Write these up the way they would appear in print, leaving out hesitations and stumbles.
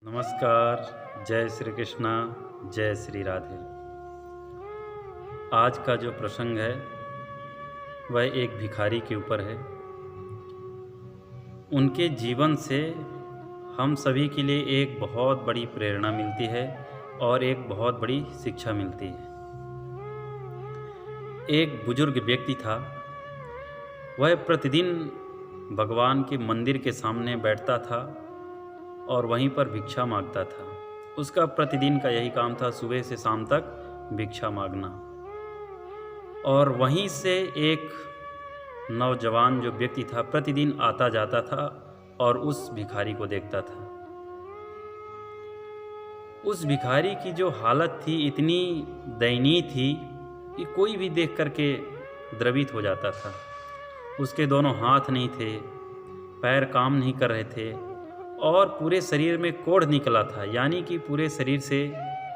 नमस्कार। जय श्री कृष्णा। जय श्री राधे। आज का जो प्रसंग है वह एक भिखारी के ऊपर है। उनके जीवन से हम सभी के लिए एक बहुत बड़ी प्रेरणा मिलती है और एक बहुत बड़ी शिक्षा मिलती है। एक बुजुर्ग व्यक्ति था। वह प्रतिदिन भगवान के मंदिर के सामने बैठता था और वहीं पर भिक्षा मांगता था। उसका प्रतिदिन का यही काम था, सुबह से शाम तक भिक्षा मांगना। और वहीं से एक नौजवान जो व्यक्ति था प्रतिदिन आता जाता था और उस भिखारी को देखता था। उस भिखारी की जो हालत थी इतनी दयनीय थी कि कोई भी देख करके द्रवित हो जाता था। उसके दोनों हाथ नहीं थे, पैर काम नहीं कर रहे थे और पूरे शरीर में कोढ़ निकला था, यानी कि पूरे शरीर से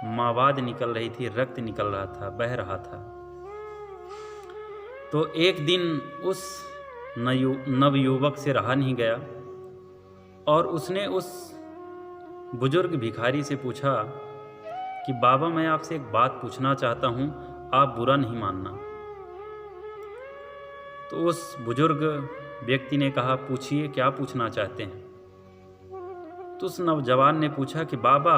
मावाद निकल रही थी, रक्त निकल रहा था, बह रहा था। तो एक दिन उस नवयुवक से रहा नहीं गया और उसने उस बुजुर्ग भिखारी से पूछा कि बाबा, मैं आपसे एक बात पूछना चाहता हूँ, आप बुरा नहीं मानना। तो उस बुजुर्ग व्यक्ति ने कहा, पूछिए, क्या पूछना चाहते हैं। तो उस नौजवान ने पूछा कि बाबा,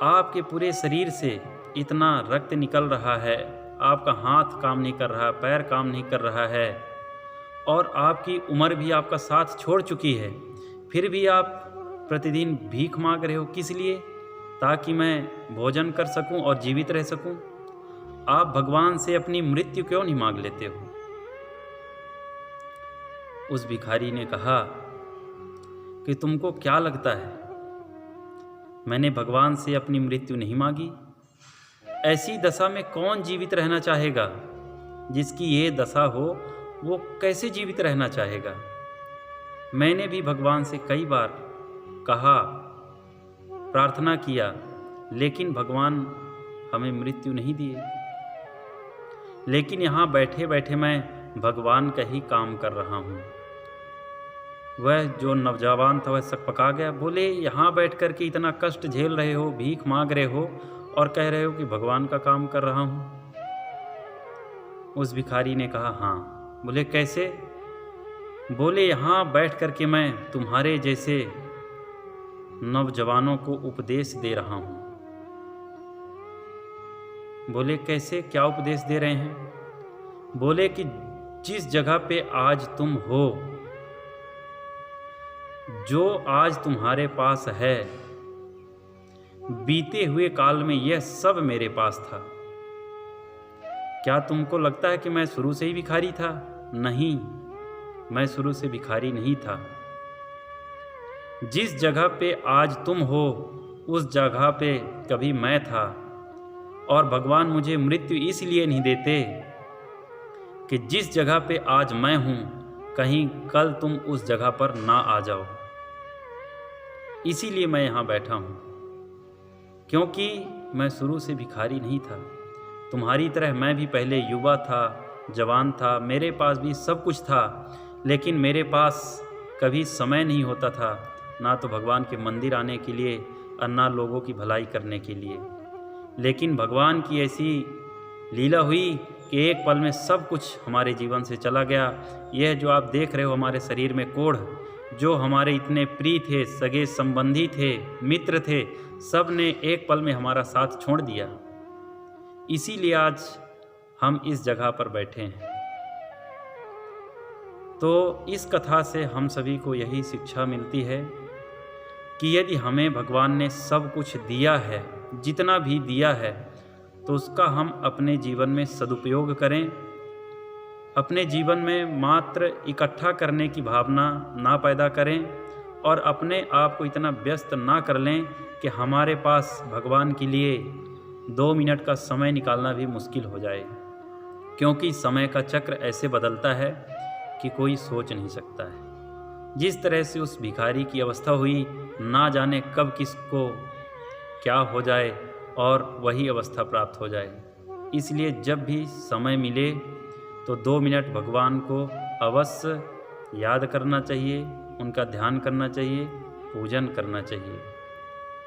आपके पूरे शरीर से इतना रक्त निकल रहा है, आपका हाथ काम नहीं कर रहा, पैर काम नहीं कर रहा है और आपकी उम्र भी आपका साथ छोड़ चुकी है, फिर भी आप प्रतिदिन भीख मांग रहे हो, किस लिए? ताकि मैं भोजन कर सकूं और जीवित रह सकूं। आप भगवान से अपनी मृत्यु क्यों नहीं मांग लेते हो? उस भिखारी ने कहा कि तुमको क्या लगता है, मैंने भगवान से अपनी मृत्यु नहीं मांगी? ऐसी दशा में कौन जीवित रहना चाहेगा? जिसकी ये दशा हो वो कैसे जीवित रहना चाहेगा? मैंने भी भगवान से कई बार कहा, प्रार्थना किया, लेकिन भगवान हमें मृत्यु नहीं दिए। लेकिन यहाँ बैठे बैठे मैं भगवान का ही काम कर रहा हूँ। वह जो नौजवान था वह सकपका गया। बोले, यहाँ बैठ कर के इतना कष्ट झेल रहे हो, भीख मांग रहे हो और कह रहे हो कि भगवान का काम कर रहा हूँ। उस भिखारी ने कहा, हाँ। बोले, कैसे? बोले, यहाँ बैठ कर के मैं तुम्हारे जैसे नौजवानों को उपदेश दे रहा हूँ। बोले, कैसे, क्या उपदेश दे रहे हैं? बोले कि जिस जगह पे आज तुम हो, जो आज तुम्हारे पास है, बीते हुए काल में यह सब मेरे पास था। क्या तुमको लगता है कि मैं शुरू से ही भिखारी था? नहीं, मैं शुरू से भिखारी नहीं था। जिस जगह पे आज तुम हो उस जगह पे कभी मैं था और भगवान मुझे मृत्यु इसलिए नहीं देते कि जिस जगह पे आज मैं हूँ कहीं कल तुम उस जगह पर ना आ जाओ। इसीलिए मैं यहाँ बैठा हूँ, क्योंकि मैं शुरू से भिखारी नहीं था। तुम्हारी तरह मैं भी पहले युवा था, जवान था, मेरे पास भी सब कुछ था, लेकिन मेरे पास कभी समय नहीं होता था, ना तो भगवान के मंदिर आने के लिए और ना लोगों की भलाई करने के लिए। लेकिन भगवान की ऐसी लीला हुई कि एक पल में सब कुछ हमारे जीवन से चला गया। यह जो आप देख रहे हो हमारे शरीर में कोढ़, जो हमारे इतने प्रिय थे, सगे संबंधी थे, मित्र थे, सब ने एक पल में हमारा साथ छोड़ दिया। इसीलिए आज हम इस जगह पर बैठे हैं। तो इस कथा से हम सभी को यही शिक्षा मिलती है कि यदि हमें भगवान ने सब कुछ दिया है, जितना भी दिया है, तो उसका हम अपने जीवन में सदुपयोग करें। अपने जीवन में मात्र इकट्ठा करने की भावना ना पैदा करें और अपने आप को इतना व्यस्त ना कर लें कि हमारे पास भगवान के लिए 2 मिनट का समय निकालना भी मुश्किल हो जाए। क्योंकि समय का चक्र ऐसे बदलता है कि कोई सोच नहीं सकता है। जिस तरह से उस भिखारी की अवस्था हुई, ना जाने कब किसको क्या हो जाए और वही अवस्था प्राप्त हो जाए। इसलिए जब भी समय मिले तो 2 मिनट भगवान को अवश्य याद करना चाहिए, उनका ध्यान करना चाहिए, पूजन करना चाहिए।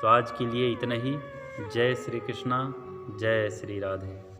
तो आज के लिए इतना ही। जय श्री कृष्णा, जय श्री राधे।